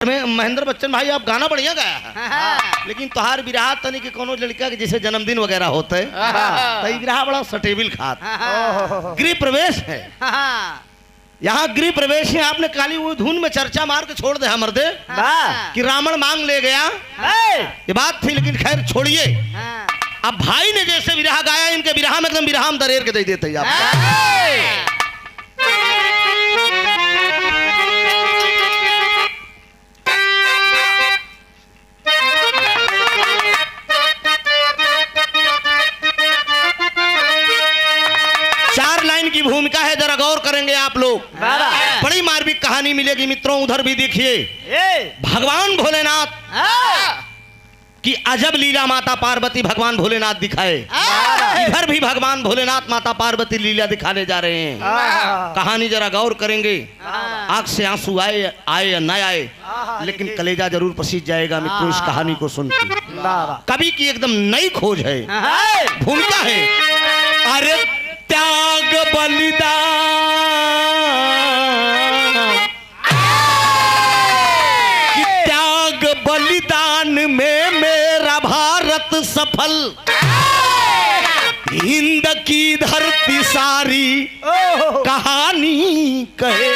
महेंद्र बच्चन भाई आप गाना बढ़िया गाया है, लेकिन तोहार बिरहा तनी के कोनो लड़का के जैसे जन्मदिन वगैरह होते तो बिरहा बड़ा सटेबिल खात गृह प्रवेश है। यहाँ गृह प्रवेश है, आपने काली वो धुन में चर्चा मार के छोड़ दे मर्दे कि रावण मांग ले गया, ये बात थी। लेकिन खैर छोड़िए, अब भाई ने जैसे बिरहा गाया, इनके बिरहा में एकदम बिरहा में दरेर के दे देते आप। की भूमिका है, जरा गौर करेंगे आप लोग, बड़ी मार्मिक कहानी मिलेगी मित्रों। उधर भी देखिए भगवान भोलेनाथ की अजब लीला माता पार्वती भगवान भोलेनाथ दिखाए, इधर भी भगवान भोलेनाथ माता पार्वती लीला दिखाने जा रहे हैं। कहानी जरा गौर करेंगे, आंख से आंसू आए या न आए, लेकिन कलेजा जरूर पसीज जाएगा मित्रों इस कहानी को सुन के। कवि की एकदम नई खोज है, भूमिका है। अरे त्याग बलिदान कि त्याग बलिदान में मेरा भारत सफल, हिंद की धरती सारी कहानी कहे,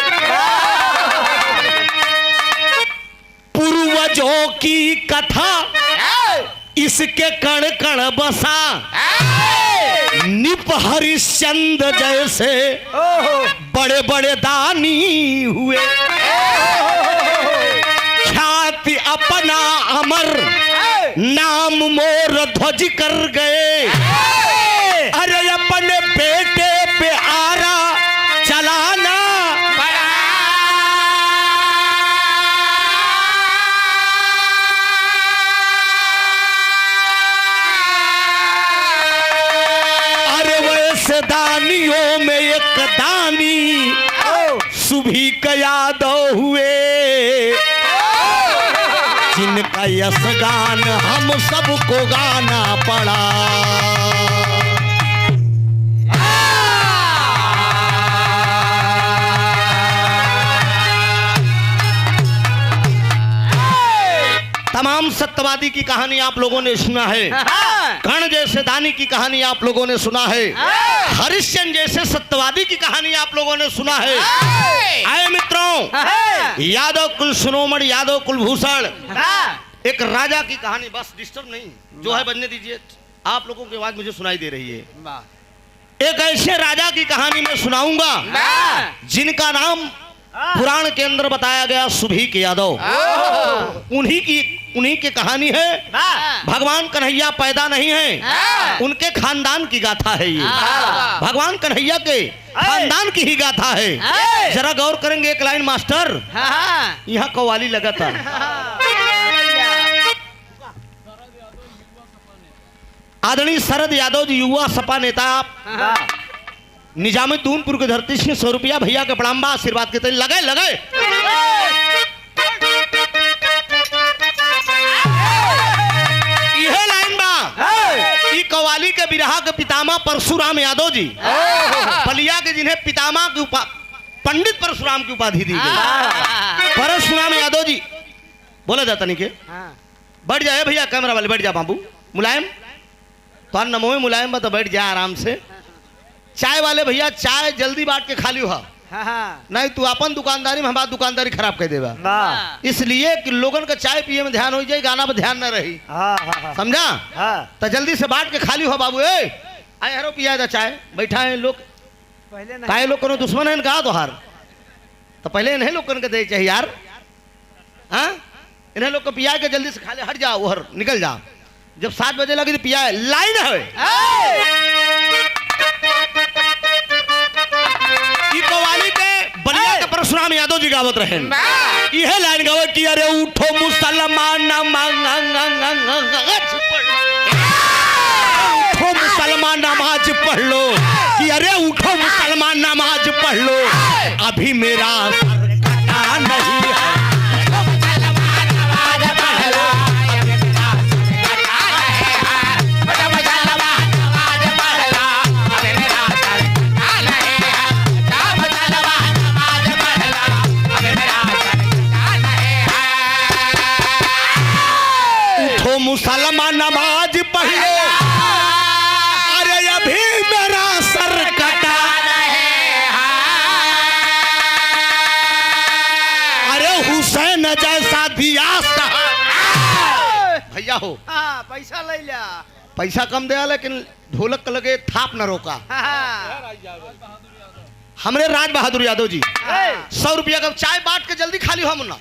पूर्वजों की कथा इसके कण कण बसा, निप हरिश्चंद्र जैसे बड़े बड़े दानी हुए, ख्याति अपना अमर नाम मोर ध्वज कर गए। अरे अपने बेटे पे आरा चलाना दानियों में एक दानी सुभी का यादव हुए, जिनका यश गान हम सबको गाना पड़ा। तमाम सत्यवादी की कहानी आप लोगों ने सुना है, कर्ण जैसे दानी की कहानी आप लोगों ने सुना है, हरिश्चंद्र जैसे सत्यवादी की कहानी आप लोगों ने सुना है। आए मित्रों, यादव कुल शिरोमणि यादव कुलभूषण, एक राजा की कहानी, बस डिस्टर्ब नहीं, जो है बजने दीजिए, आप लोगों की आवाज मुझे सुनाई दे रही है। एक ऐसे राजा की कहानी मैं सुनाऊंगा जिनका नाम पुराण के अंदर बताया गया सुभी के यादव, उन्हीं की कहानी है। भगवान कन्हैया पैदा नहीं है, उनके खानदान की गाथा है ये, भगवान कन्हैया के खानदान की ही गाथा है। जरा गौर करेंगे, एक लाइन मास्टर यहाँ कव्वाली लगा था। आदरणीय शरद यादव जी युवा सपा नेता, आप निजामुद्दीनपुर की धरती से 100 रुपया भैया के प्रणाम आशीर्वाद के तले लगे लगे। यह लाइन बा ई कव्वाली के बिरहा के पितामह परशुराम यादव जी, बलिया के जिन्हें पितामह की पंडित परशुराम की उपाधि दी गई। परशुराम यादव जी बोला जाता नहीं के बैठ जाए भैया, कैमरा वाले बैठ जा, बाबू मुलायम तो नमो में मुलायम बा, तो बैठ जा आराम से। चाय वाले भैया चाय जल्दी बांट के खाली हो, नहीं तू अपन दुकानदारी में हमारी दुकानदारी खराब कर देगा, इसलिए कि लोगन का चाय पिए में ध्यान हो जाए, गाना में ध्यान न रही, समझा? तो जल्दी से बांट के खाली हो बाबू। आए हरो पिया था चाय, बैठा है लोग, काहे लोग कोनो दुश्मन है कहा तोहार, तो पहले इन्हें लोग के दे चाहिए यार, इन्हें लोग को पिया के जल्दी से खा ले, हट जाओ उधर निकल जा, जब 7 बजे लगी तो पिया लाइन है। कव्वाली के बलिया के परशुराम यादव जी गावत रहे, यह लाइन गावे कि अरे उठो मुसलमान उठो मुसलमान नमाज पढ़ लो, कि अरे उठो मुसलमान नमाज पढ़ लो, अभी मेरा सर कटा नहीं है। उठो मुसलमान नमाज पढ़ लो, अरे अभी मेरा सर कटा अरे हुसैन जैसा दिया भैया हो। पैसा ले लिया, पैसा कम दिया लेकिन ढोलक के लगे थाप न रोका। हमरे राज बहादुर यादव जी 100 रुपया का चाय बांट के जल्दी खाली हो मुन्ना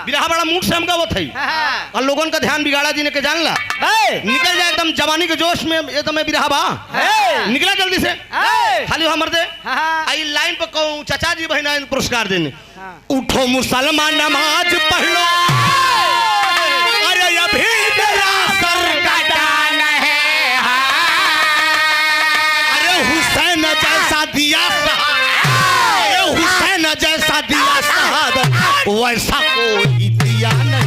बिरहा बड़ा मूड से हमका वो थी और लोगन का ध्यान बिगाड़ा जी ने के जान ला निकल जाए एकदम जवानी के जोश में एकदम बिरहा बा निकला जल्दी से खाली हो मर दे आई लाइन पर कहूँ चाचा जी बहना पुरस्कार देने। उठो मुसलमान नमाज पढ़ लो, अरे अभी मेरा सर कटाना है, अरे हुसैन जैसा दिया हुसैन जैसा दिया शहादत वैसा कोई दिया नहीं।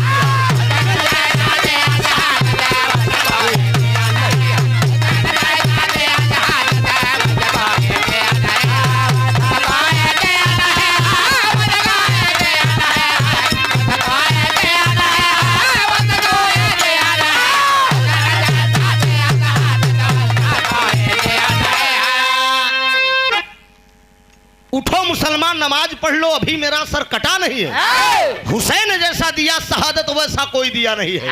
उठो मुसलमान नमाज पढ़ लो, अभी मेरा सर कटा नहीं है, हुसैन जैसा दिया शहादत वैसा कोई दिया नहीं है।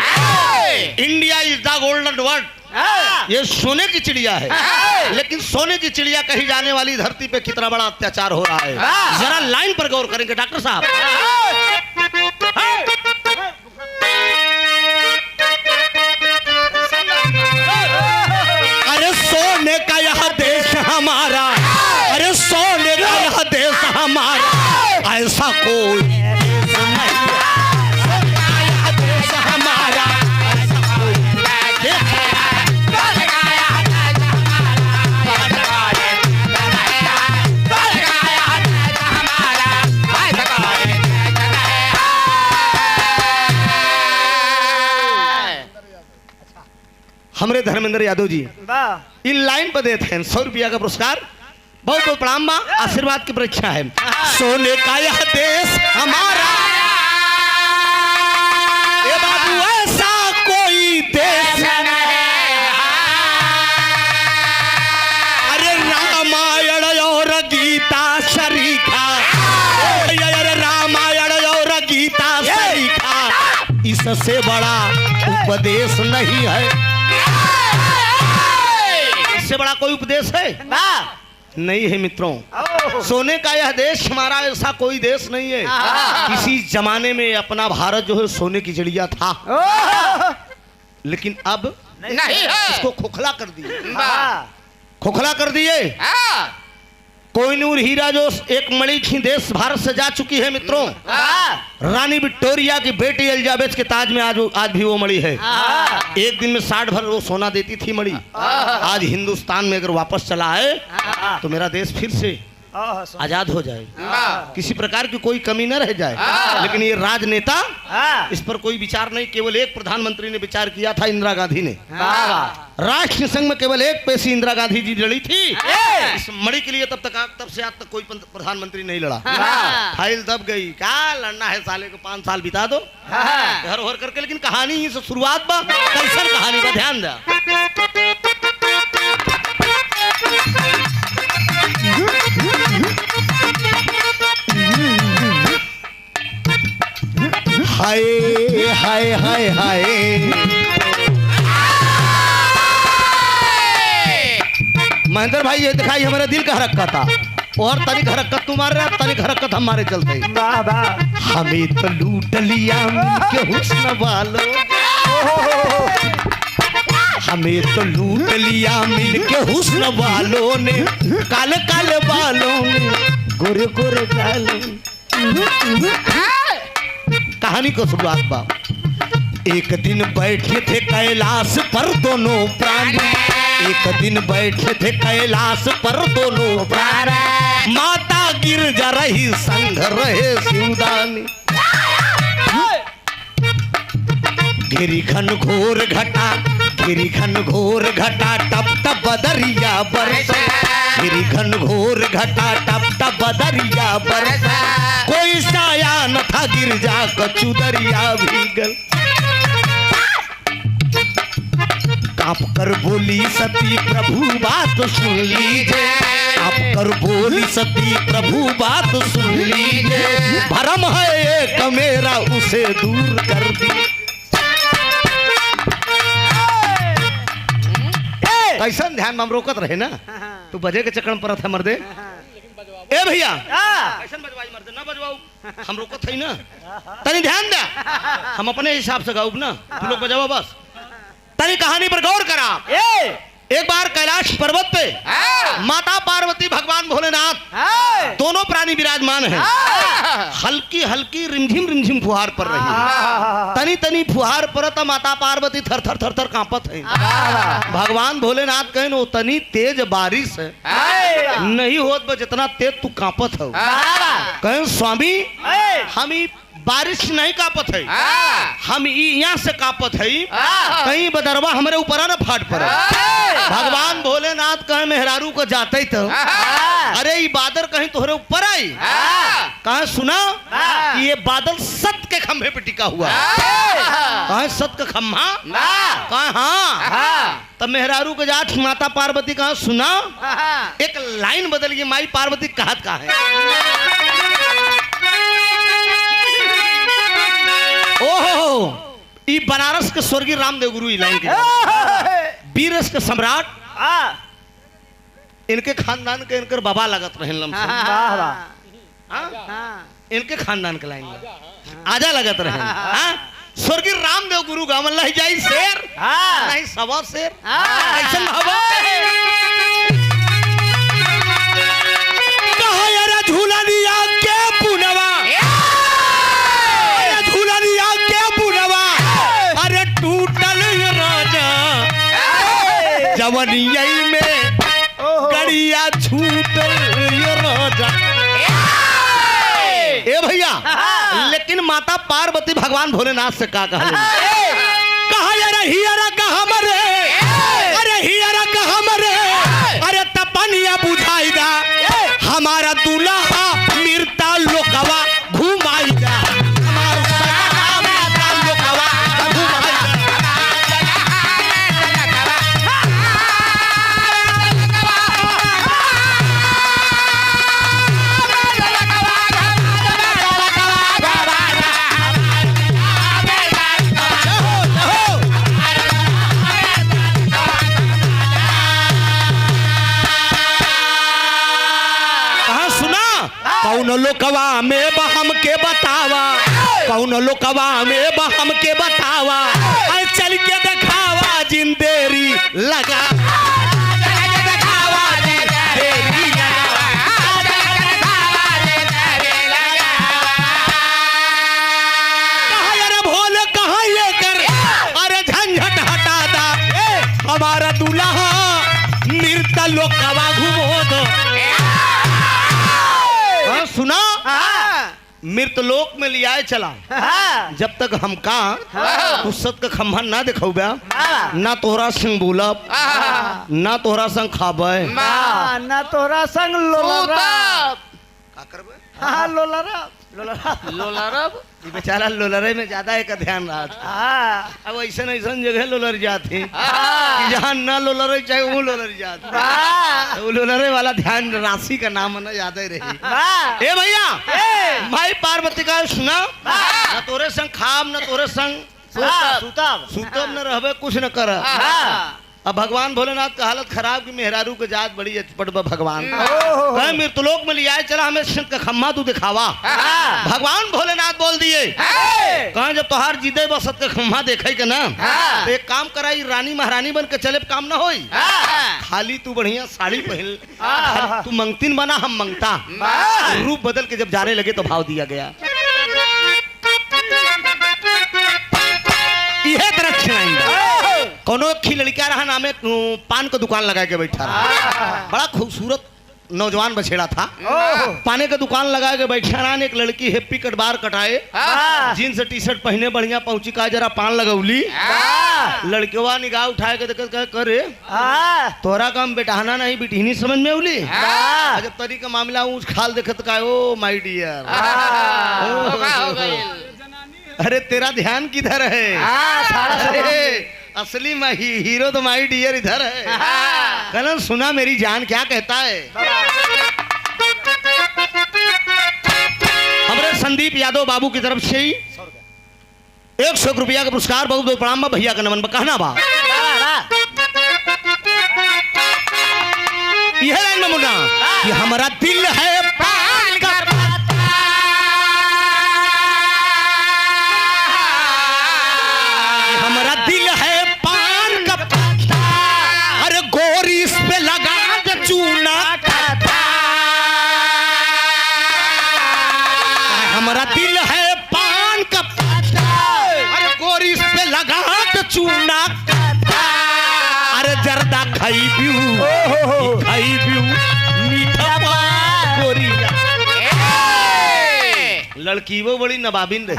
India is the golden word, ये सोने की चिड़िया है, लेकिन सोने की चिड़िया कही जाने वाली धरती पे कितना बड़ा अत्याचार हो रहा है। जरा लाइन पर गौर करेंगे डॉक्टर साहब। अरे सोने का यह देश हमारा, अरे सोने का यह देश हमारा, ऐसा कोई देश नहीं, यह देश हमारा ऐसा कोई देश है। हमरे धर्मेंद्र यादव जी इन लाइन पर देते हैं 100 रुपया का पुरस्कार। बहुत बहुत प्रणाम बा, आशीर्वाद की परीक्षा है। सोने का यह देश हमारा, ए बाबू ऐसा कोई देश नहीं, अरे रामायण और गीता शरीखा, अरे रामायण और गीता शरीखा, इससे बड़ा उपदेश नहीं है। इससे बड़ा कोई उपदेश है नहीं है मित्रों। सोने का यह देश हमारा, ऐसा कोई देश नहीं है। किसी जमाने में अपना भारत जो है सोने की चिड़िया था, लेकिन अब नहीं है, इसको खोखला कर दिए, खोखला कर दिए। कोहिनूर हीरा जो एक मणि थी देश भारत से जा चुकी है मित्रों, रानी विक्टोरिया की बेटी एलिजाबेथ के ताज में आज भी वो मणि है। एक दिन में 60 भर वो सोना देती थी मणि। आज हिंदुस्तान में अगर वापस चला है तो मेरा देश फिर से आजाद हो जाए, किसी प्रकार की कोई कमी न रह जाए। लेकिन ये राजनेता इस पर कोई विचार नहीं। केवल एक प्रधानमंत्री ने विचार किया था, इंदिरा गांधी ने। राष्ट्र संघ में केवल एक पेशी इंदिरा गांधी जी लड़ी थी इस मणि के लिए। तब से आज तक कोई प्रधानमंत्री नहीं लड़ा। फाइल दब गई, क्या लड़ना है साले को, 5 साल बिता दो घर भर करके। लेकिन कहानी ही से शुरुआत बा, कैसन कहानी बा, ध्यान दा। हाय हाय हाय हाय, महेंद्र भाई ये दिखाई हमारे दिल का हरकत था, और तनिक हरकत तुम्हारे, तनिक हरकत हमारे चलते। हमें तो लूट लिया के हुस्न वालों, हमें तो लूट लिया मिल के हुस्न वालों ने, काले काले बालों ने, गोरे गोरे गालों। कहानी को शुरुआत बा। एक दिन बैठे थे कैलाश पर दोनों प्राणी, एक दिन बैठे थे कैलाश पर दोनों प्राणी, माता गिरजा रही संग रहे शिवदानी। गिरी घन घोर घटा, गिरी घन घोर घटा, टप टप बदरिया बरसा, गिरी घन घोर घटा, टप टप बदरिया बरसा, कोई साया न था गिरजा कचू दरिया भीगल। आप कर बोली सती प्रभु बात सुन लीजिए, आप कर बोली सती प्रभु बात सुन लीजिए, भरम है एक मेरा उसे दूर कर दी। कैसा ध्यान में हम रोकत रहे ना, तू बजे के चक्कर में परत है मर्दे। ए भैया कैसन बजवाई मर्दे, ना बजवाऊ, हम रोकत है ना, तनी ध्यान दे, हम अपने हिसाब से गाऊब ना, तू लोग बजावा बस। तनी कहानी पर गौर करा। एक बार कैलाश पर्वत पे माता पार्वती भगवान भोलेनाथ दोनों प्राणी विराजमान हैं। हल्की हल्की रिमझिम रिमझिम फुहार पड़ रही है, तनी तनी फुहार पड़ता, माता पार्वती थर थर थर थर कांपत है। भगवान भोलेनाथ कहें वो तनी तेज बारिश है नहीं होत बा जितना तेज तू कांपत हो। कहें स्वामी हम बारिश नहीं कापत है, हम यहाँ से कापत है, कहीं बदरवा हमारे ऊपर ना फाट पड़े। भगवान भोलेनाथ कहे मेहरारू को जाते तो अरे ये बादल कहीं तोहरे ऊपर आई, कहा सुना कि ये बादल सत के खंभे पे टिका हुआ, कहा सत का खंभा, कहा हाँ। तब मेहरारू के जाट माता पार्वती कहा सुना, एक लाइन बदल गई, माई पार्वती कहत का है ओहो ई बनारस के स्वर्गीय रामदेव गुरु लाइन के बीरस के सम्राट, इनके खानदान के इनकर बाबा लगत रहे, इनके खानदान के लाइन आजा लगत रहे। स्वर्गीय रामदेव गुरु गावन लही जाई शेर नहीं सवा शेर ऐसा झूला दिया के पुनवा, जवनिया में गड़िया छूटल राजा। ए भैया लेकिन माता पार्वती भगवान भोलेनाथ से का कहा हियरा कहा मरे, अरे हियरा कहा मरे, अरे तपनिया बुझाई दा हमारा दूल्हा मिर्ता लोकवा घुमाई दा, कौन लोकवा में बहम के बतावा, कौन लोकवा में बहम के बतावा, चल के दिखावा जिंदेरी लगा, भोले कहा ये कर, अरे झंझट हटा दा हमारा दूल्हा मृत लोकवा घुमो दो। सुना मृतलोक में लिया चला, जब तक हम का तू सत का खंभा ना दिखाऊ ना तोहरा संग बोलब, ना तोहरा संग खाबे, ना तोहरा संग लोलरब, का करबे? हाँ लोलरब लोलरब ये बेचारा लोलरे में ज्यादा एक ध्यान रहा था। अब ऐसा ऐसा जगह लोलर जाते कि जहाँ ना लोलरे चाहे वो लोलर जाते, वो लोलरे वाला ध्यान राशि का नाम ना याद ही रही। ए भैया भाई पार्वती का सुना, न तोरे संग खाब न तोरे संग सुतब न रहबे कुछ न कर। अब भगवान भोलेनाथ का हालत खराब की मेहरारू के जात बड़ी अचपट भगवान मृतलोक में लिया चला हमें शंख का खम्मा तू दिखावा। भगवान भोलेनाथ बोल दिए कहा जब तोहार जीते बसत का खम्मा देखे के ना तो एक काम कराई रानी महारानी बन के चले काम ना होई, खाली तू बढ़िया साड़ी पहन, तू मंगतीन बना हम मंगता, रूप बदल के जब जाने लगे तो भाव दिया गया। यह तरह कोनो खी लड़का रहा नामे पान का दुकान लगा के बैठा रहा, बड़ा खूबसूरत नौजवान बछेड़ा था, पाने का दुकान लगा के बैठा रहा। एक लड़की हैप्पी कट बार कटाए, जीन्स टी शर्ट पहने बढ़िया पहुंची का जरा पान लगौली, लड़केवा निगाह उठाए के देख करे तोरा काम बेटाना नहीं बिटहनी समझ में उली, जब तरी का मामला ऊंच खाल देखत का ओ माय डियर, अरे तेरा ध्यान किधर है? अरे असली हीरो तो माई डियर इधर है। कलन सुना मेरी जान क्या कहता है। हमारे संदीप यादव बाबू की तरफ से ही 100 रुपया का पुरस्कार, बहुत बहुत प्रणाम बा, भैया का नमन बा। कहना बा यह लाइन में मुन्ना कि हमारा दिल है पान का पत्ता, हमारा दिल है पान का पत्ता, अरे गोरी इस पे लगा दे चूना का, हमारा दिल है पान का पत्ता, अरे गोरी इस पे लगा दे चूना का, अरे जर्दा खाई पियू मीठा गोरी लड़की वो बड़ी नवाबिन रही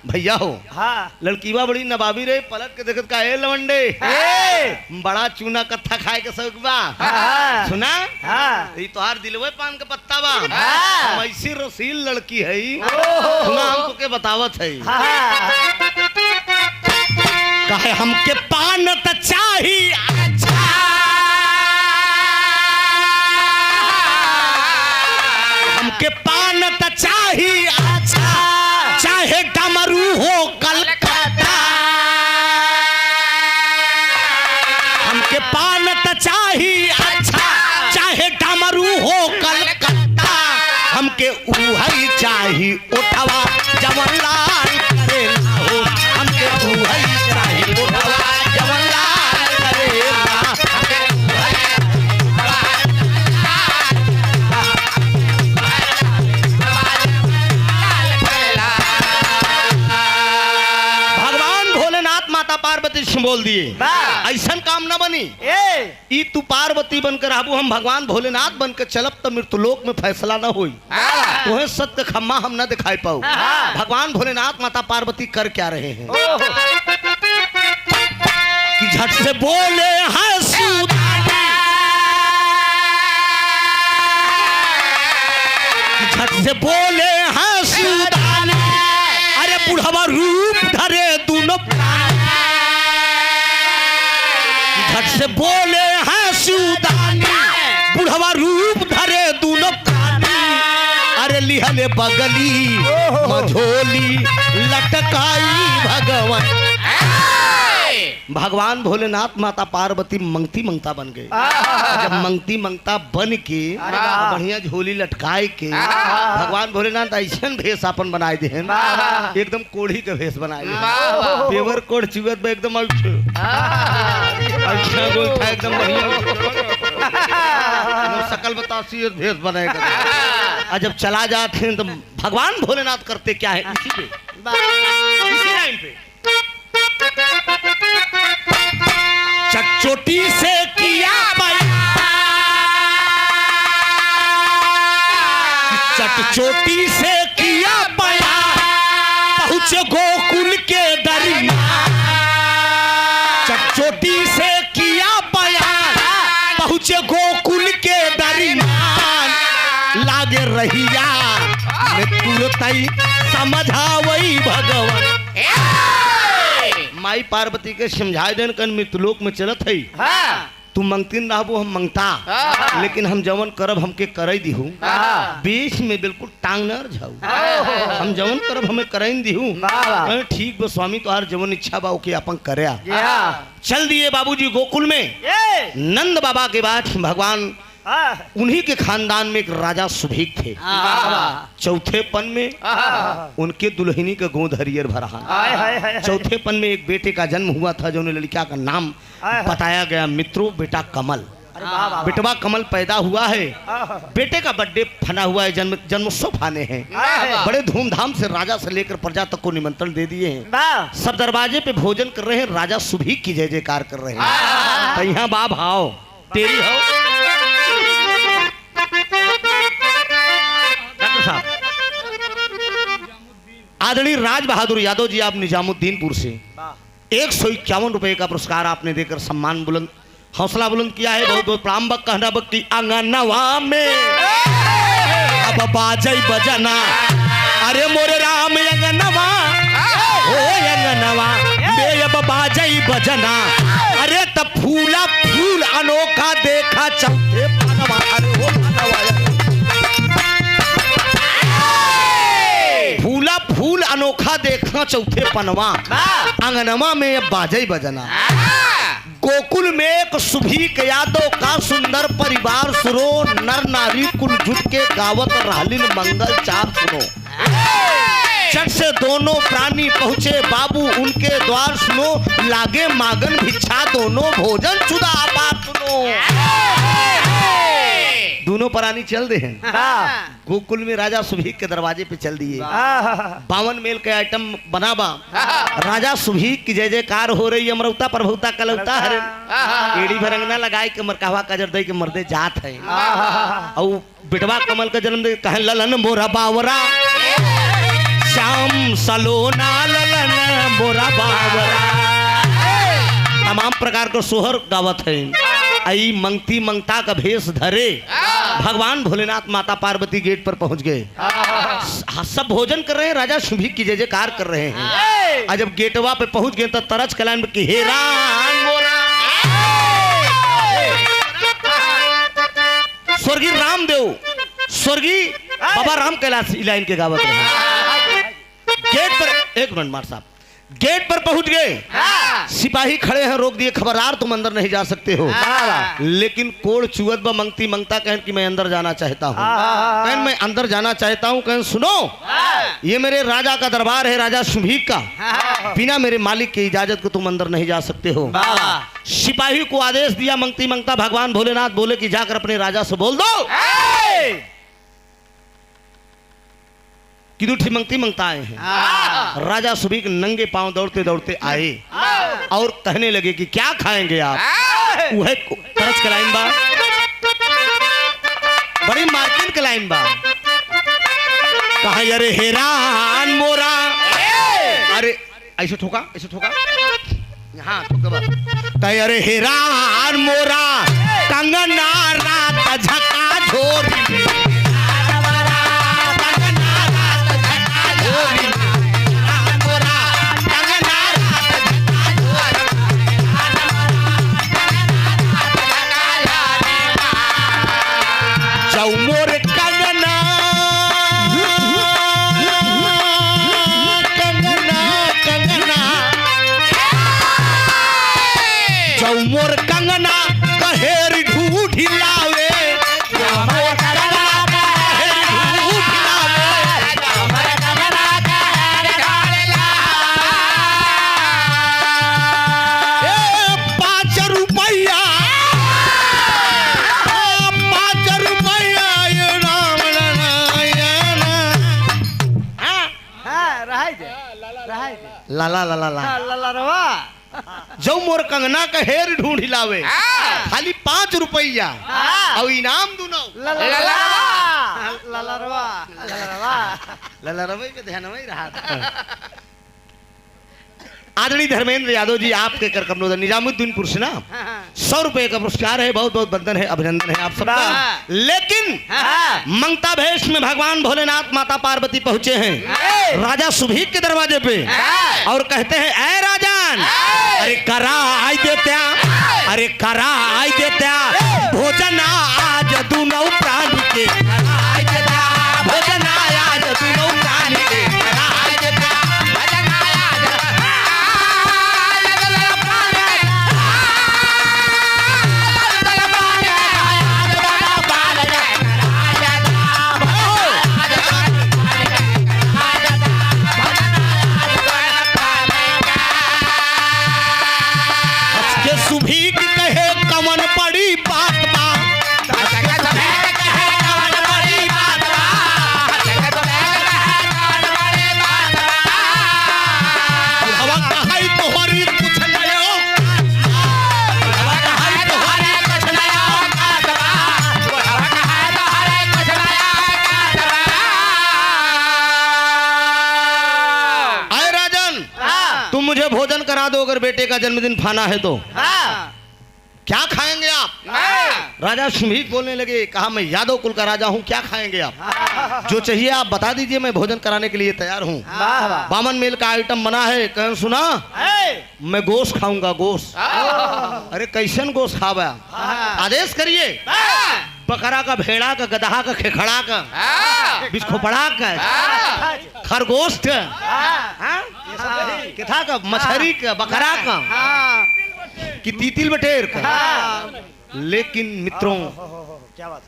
भैया हो। लड़कीवा बड़ी नवाबी रही, पलट के देखत का ए लवंडे बड़ा चूना कत्था खाए के शौक बा। सुना ये तोहार दिलवे पान का पत्ता बा, हम ऐसी रसील लड़की है। सुना हमको के बतावत है कहे हमके पान त चाही अच्छा, हमके पान त चाही अच्छा, चाहे डमरू हो कलकत्ता, हमके पान त चाही अच्छा, चाहे डमरू हो कलकत्ता, हमके उहई चाही उठवा जमनलाल करेला हो, हमके उहई चाही उठवा जमनलाल करेला, पार्वती से बोल दिए ऐसा काम न बनी। ई तू पार्वती बनकर आबू, हम भगवान भोलेनाथ बनकर चलब तो मृत्युलोक में फैसला न होई, वह सत्य खम्मा हम न दिखाई पाऊ। भगवान भोलेनाथ माता पार्वती कर क्या रहे हैं कि झट से बोले हैं सूदानी, झट से बोले हैं सूदानी, अरे बुढ़वा रूप धरे दोनों, झट से बोले हैं सूदानी, बुढ़वा रूप धरे दोनों प्राणी, अरे लिहले बगली मझोली लटकाई भगवान। भगवान भोलेनाथ माता पार्वती मंगती मंगता बन गए। जब मंगती मंगता बन के बढ़िया झोली लटकाए के भगवान भोलेनाथ ऐसा भेष अपन बनाए दे, एकदम कोढ़ी के भेष बनाए दे, पेवर कोढ़ चुगत एकदम अच्छा बोलता एकदम बढ़िया सकल बतासी भेष बनाएगा। जब चला जाते हैं तो भगवान भोलेनाथ करते क्या है इसी पे, इसी लाइन पे चटचोटी से किया चटचोटी से किया बया, पहुंचे गोकुल के दरिया, चटचोटी से किया बया, पहुंचे गोकुल के दरिया, लागे रहिया तुरतई समझावई भगवान। माई पार्वती के समझाए देन कन मृत्युलोक में चलत है, तू मंगतीन रहबो हम मंगता, लेकिन हम जवन करब हमके करई दिहू, बीच में बिल्कुल टांग न रझाऊ, हम जवन करब हमें करई दिहू। ठीक बा स्वामी तोहार जवन इच्छा बा ओके अपन करया। चल दिए बाबूजी गोकुल में। नंद बाबा के बाद भगवान उन्हीं के खानदान में एक राजा सुभीक थे। चौथे पन में उनके दुल्हनी का गोद हरियर भरा। चौथे पन में एक बेटे का जन्म हुआ था, जो लड़का का नाम बताया गया मित्रों बेटा कमल। बेटवा कमल पैदा हुआ है, बेटे का बर्थडे फना हुआ है, जन्मोत्सव फाने हैं, बड़े धूमधाम से राजा से लेकर प्रजा तक को निमंत्रण दे दिए हैं। सब दरवाजे पे भोजन कर रहे हैं, राजा सुभीक की जय जयकार कर रहे हैं। तो यहाँ बाप हाओ तेरी हो आदरणीय राज बहादुर यादव जी, आप निजामुद्दीनपुर से 151 रुपए का पुरस्कार आपने देकर सम्मान बुलंद हौसला बुलंद किया है। बहुत बहुत प्रणाम। कहना बक्की आंगनवा में अब बाजई बजना, अरे मोरे राम अंगनवा ओ अंगनवा बे अब बाज बाजई बजना, अरे तब फूला फूल अनोखा देखा चौथे पनवा, अरे वो पनवा फूला फूल अनोखा देखा चौथे पनवा, अंगनमा में बाजई बजना। गोकुल में एक सुभीक यादव का सुंदर परिवार सुनो, नर नारी कुल जुट के गावत रहलिन मंगल चार सुनो। चट से दोनों प्राणी पहुंचे बाबू उनके द्वार सुनो, लागे मागन भिक्षा दोनों भोजन चुदा आपात सुनो। दोनों प्राणी चल दे हैं गोकुल में, राजा सुभीक के दरवाजे पे चल दिए। 52 मेल के आइटम बनाबा, राजा सुभीक की जय जयकार हो रही, अमरौता प्रभुता कलौता हरे, एड़ी भरंगना लगाए के मरकावा कजर दे के मर्दे जात है। और बिटवा कमल का जन्म दे कहे ललन मोरा बावरा, श्याम सलोना ललन मोरा बावरा। तमाम प्रकार को सोहर गावत है। आई मंगती मंगता का भेष धरे भगवान भोलेनाथ माता पार्वती गेट पर पहुंच गए। सब भोजन कर रहे हैं, राजा सुभीक की जय जयकार कर रहे हैं। और जब गेटवा पे पहुंच गए तो तरज कलान में कि हे राम मोरा, स्वर्गीय रामदेव, स्वर्गीय बाबा राम कैलाश लाइन के गावत रहे। गेट पर एक मिनट मार साहब, गेट पर पहुंच गए, सिपाही खड़े हैं, रोक दिए, खबरदार तुम अंदर नहीं जा सकते हो। लेकिन कोड़ चुअत ब मंगती मंगता कहन कि मैं अंदर जाना चाहता हूँ, कहन मैं अंदर जाना चाहता हूँ। कहन सुनो, ये मेरे राजा का दरबार है, राजा सुभीक का, बिना मेरे मालिक की इजाजत को तुम अंदर नहीं जा सकते हो। सिपाही को आदेश दिया मंगती मंगता, भगवान भोलेनाथ बोले कि जाकर अपने राजा से बोल दो कि दूठी मंगती मंगता आए हैं। राजा सुभीक नंगे पांव दौड़ते दौड़ते आए और कहने लगे कि क्या खाएंगे आप। वह तरस के लाइन बा, बड़ी मार्किन के लाइन बा, कहा अरे हेरान मोरा, अरे ऐसे ठोका, ऐसे ठोका, हाँ ठोका, अरे हेरान मोरा कंगना रात झका झोरी, मोर कंगना कंगना कंगना, चौमोर कंगना कहेर ढूढ़ लावे, लाला लाला लाला रवा जो मोर कंगना का हेर ढूंढ लावे, खाली 5 रुपया और इनाम दूनो। लाला रवा पे ध्यान में रहा था। आदरणीय धर्मेंद्र यादव जी, आपके कर कमनोदर निजामुद्दीनपुर से ना 100 रुपए का पुरस्कार है, बहुत बहुत वंदन है, अभिनंदन है आप सबका। लेकिन मंगता भेष में भगवान भोलेनाथ माता पार्वती पहुंचे हैं राजा सुभीक के दरवाजे पे और कहते हैं ऐ राजान, अरे करा आई देत्या, अरे करा आई देत्या भोजन आज दूनो प्राण के, भोजन आज दूनो प्राण के, सुभीक कहे कमन पड़ी बात बा, तुम मुझे भोजन करा दो अगर बेटे का जन्मदिन फाना है तो। क्या खाएंगे आप? राजा सुमीक बोलने लगे, कहा मैं यादव कुल का राजा हूँ, क्या खाएंगे आप? जो चाहिए आप बता दीजिए, मैं भोजन कराने के लिए तैयार हूँ। बामन मेल का आइटम बना है, कह सुना मैं गोश्त खाऊंगा, गोश्त। अरे कैसन गोश्त खावा? आदेश करिए। बकरा का, भेड़ा का, गधा का, खेखड़ा का, बिस्खोपड़ा का, खरगोश का, किथा का, मछली का, बकरा का, कि तीतिल बटेर का। लेकिन मित्रों क्या बात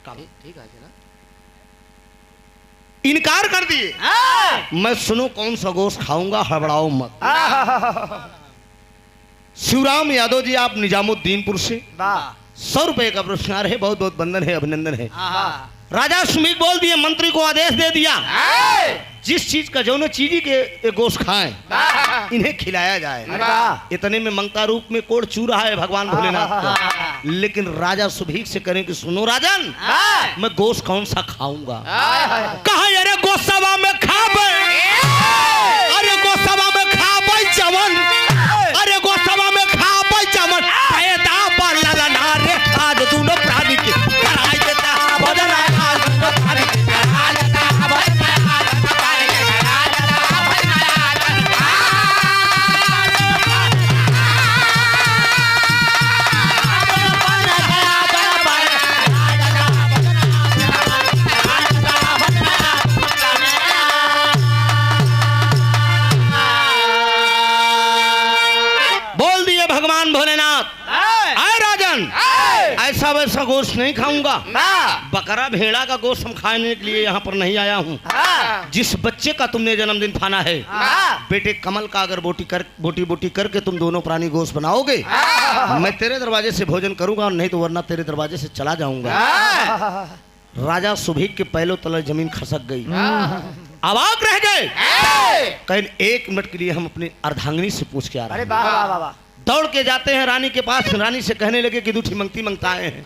ठीक है ना? इनकार कर दिए। मैं सुनो कौन सा गोश्त खाऊंगा, हड़बड़ाओ मत। शिवराम यादव जी, आप निजामुद्दीनपुर से 100 रुपए का पुरस्कार है, बहुत बहुत वंदन है, अभिनंदन है। राजा सुमीक बोल दिए, मंत्री को आदेश दे दिया, जिस चीज का जो चीजी के गोश्त खाएं इन्हें खिलाया जाए। इतने में मंगता रूप में कोड़ चू रहा है भगवान भोलेनाथ का। लेकिन राजा सुभीक से करें कि सुनो राजन, मैं गोश्त कौन सा खाऊंगा? कहा अरे गोश्त सभा में खा, अरे गोश्त सभा में खा भाई चवन, अरे गोश्त सभा में खा भाई चवन, पैदा पर ललना रे आज दोनों प्राणी के कराई देता भोजन, आज दोनों प्राणी के कराई देता भोजन। बोल दिए भगवान भोलेनाथ, आए राजन, ऐसा वैसा गोश्त नहीं खाऊंगा। बकरा भेड़ा का गोश्त हम खाने के लिए यहाँ पर नहीं आया हूँ। जिस बच्चे का तुमने जन्मदिन खाना है, बेटे कमल का अगर बोटी बोटी करके तुम दोनों प्राणी गोश्त बनाओगे, मैं तेरे दरवाजे से भोजन करूंगा, और नहीं तो वरना तेरे दरवाजे से चला जाऊंगा। राजा सुभीक के पहले तले जमीन खसक गई, अवाक रह गए। कहीं 1 मिनट के लिए हम अपनी अर्धांगिनी से पूछ के आ रहे हैं। दौड़ के जाते हैं रानी के पास, रानी से कहने लगे कि दूठी मंगती मंगता आए हैं।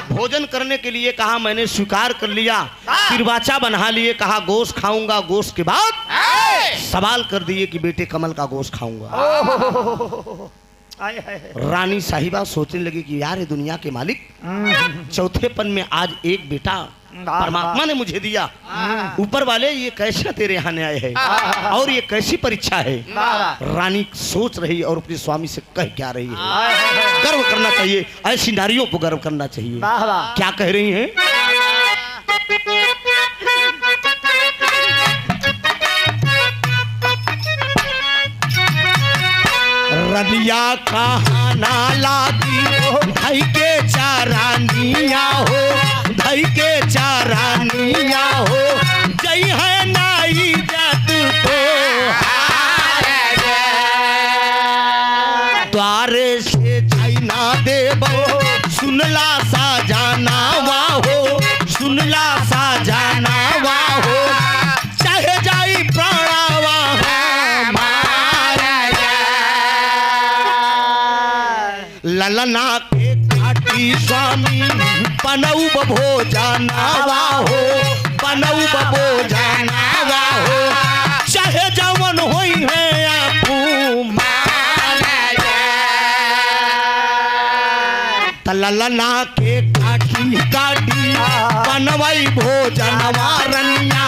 भोजन करने के लिए कहा, मैंने स्वीकार कर लिया, तिरवाचा बना लिए, कहा गोश्त खाऊंगा। गोश्त के बाद सवाल कर दिए कि बेटे कमल का गोश्त खाऊंगा। रानी साहिबा सोचने लगी कि यार ये दुनिया के मालिक, चौथेपन में आज एक बेटा परमात्मा ने मुझे दिया, ऊपर वाले ये कैसे तेरे यहाँ आए हैं, और ये कैसी परीक्षा है। रानी सोच रही और अपने स्वामी से कह क्या रही है। गर्व करना चाहिए, ऐसी नारियों को गर्व करना चाहिए। क्या कह रही हैं? रनिया कहाना लागी धई के चारानिया हो, धई के चारानिया हो, जई है नाई जत को द्वारे से जाई ना देबो, सुनला सा जाना हो, सुनला सा जाना हो, चाहे जाई प्राणावा ललना के काटी स्वामी बनऊ बभो जानावा हो, बनऊ बभो जानावा हो, चाहे जवन होई है आपू ललना के काटी काटी बनवई भोजनवा रनिया,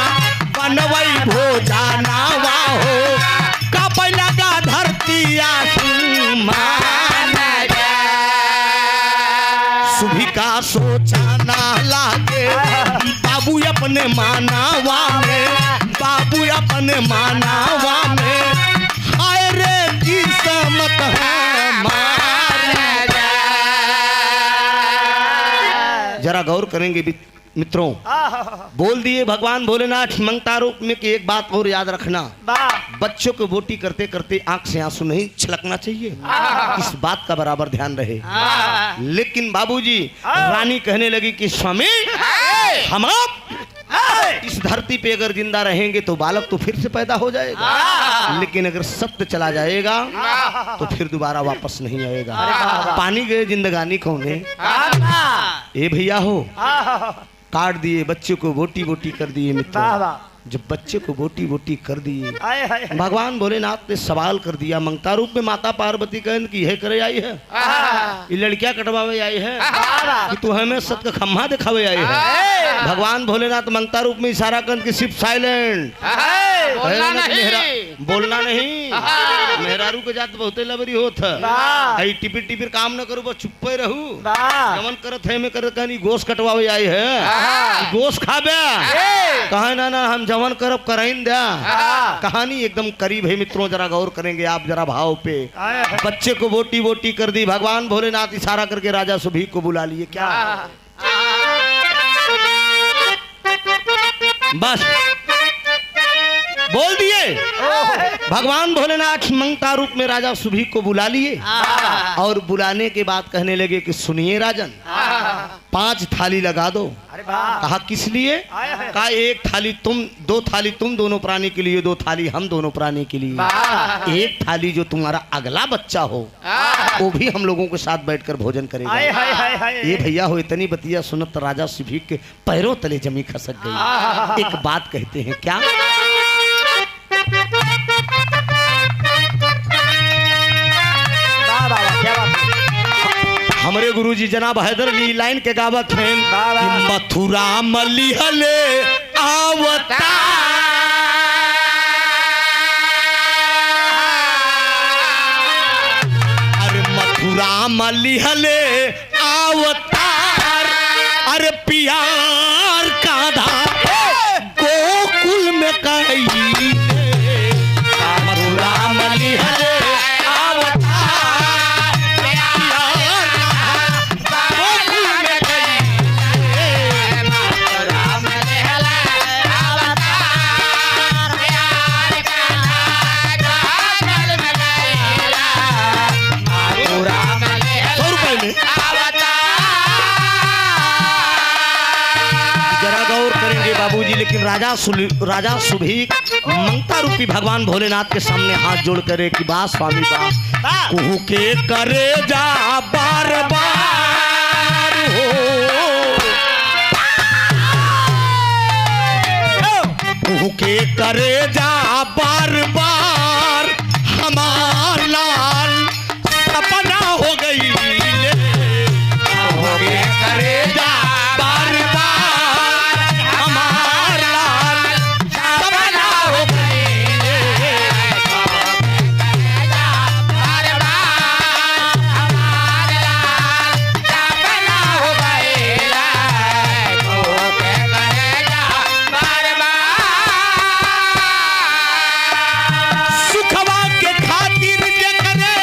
बनवई भोजनवा हो, कब लगा धरती आसमान सुभिका सोचा ना लागे, बाबू अपने मानावा में, बाबू अपने मानावा में, हाय रे किस्मत है जरा गौर करेंगे मित्रों। बोल दिए भगवान भोलेनाथ मंगता रूप में कि एक बात और याद रखना, बच्चों को बोटी करते करते आंख से आंसू नहीं छलकना चाहिए, इस बात का बराबर ध्यान रहे। लेकिन बाबूजी, रानी कहने लगी कि स्वामी, हम इस धरती पे अगर जिंदा रहेंगे तो बालक तो फिर से पैदा हो जाएगा, लेकिन अगर सत्य चला जाएगा तो फिर दोबारा वापस नहीं आएगा। पानी गए जिंदगानी कौन है? ए भैया हो, काट दिए बच्चों को, बोटी बोटी कर दिए मित्र। जब बच्चे को बोटी बोटी कर दिए, आए हाय भगवान भोलेनाथ ने सवाल कर दिया मंगता रूप में माता पार्वती कहन की यह करे आई है, ये लड़कियां कटवावे आई है कि तू हमें सत का खम्मा दिखावे आई है। भगवान भोलेनाथ मंगता रूप में इशारा कर कि सिर्फ साइलेंट, बोलना नहीं। मेहरारू के जात बहुते लबरी होत है, टिपिर टिपिर काम न करू बस चुप्पे रहू। गमन करत है में करत कहनी गोश कटवावे आई है, गोश खाबे कहा ना हम जवन करब कराइन दिया। कहानी एकदम करीब है मित्रों, जरा गौर करेंगे आप जरा भाव पे। बच्चे को बोटी बोटी कर दी, भगवान भोलेनाथ इशारा करके राजा सुभी को बुला लिए। क्या बस बोल दिए। भगवान भोलेनाथ मंगता रूप में राजा सुभी को बुला लिए और बुलाने के बाद कहने लगे कि सुनिए राजन, 5 थाली लगा दो। कहा किस लिए? कहा 1 थाली तुम, 2 थाली तुम दोनों प्राणी के लिए, 2 थाली हम दोनों प्राणी के लिए। 1 थाली जो तुम्हारा अगला बच्चा हो वो भी हम लोगों के साथ बैठकर भोजन करेगा। ये भैया हो इतनी बतिया सुनत राजा सुभी के पैरों तले जमी खसक गई। एक बात कहते हैं क्या, हमारे गुरुजी जनाब हैदर अली लाइन के गावत हैं कि मथुरा मलिहले आवता, अरे मथुरा मलिहले अवतार, अरे प्यार का धार गोकुल में कई, मथुरा मलिहले बाबूजी। लेकिन राजा सुभी मंगता रूपी भगवान भोलेनाथ के सामने हाथ जोड़ करे कि बा स्वामी बा, कुहू के करे जा बार बार हो, कुहू के करे जा बार बार, हमार लाल सपना हो गई, कुहू के करे जा बार बार, हमार लाल सपना हो गई, बार बार हमार लाल सपना हो गई, कुहू के करे जा बार बार, सुखवा के खातिर जे करे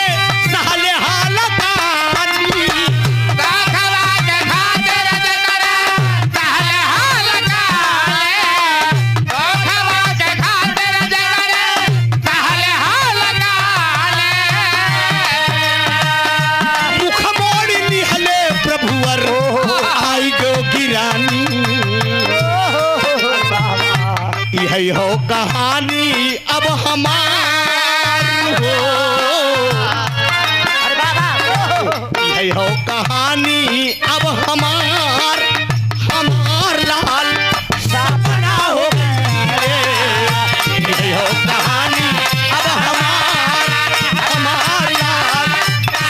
सहले हालतानी, दाखला के खातिर जे करे सहले हालतानी, दाखला के खातिर जे करे सहले हालतानी, मुख मोड़ निहले प्रभुवर आई गो गिरानी, यही हो कहानी अब हमार हो, यही हो कहानी अब हमार, हमार लाल सपना हो गई, यही हो कहानी अब हमार, हमार लाल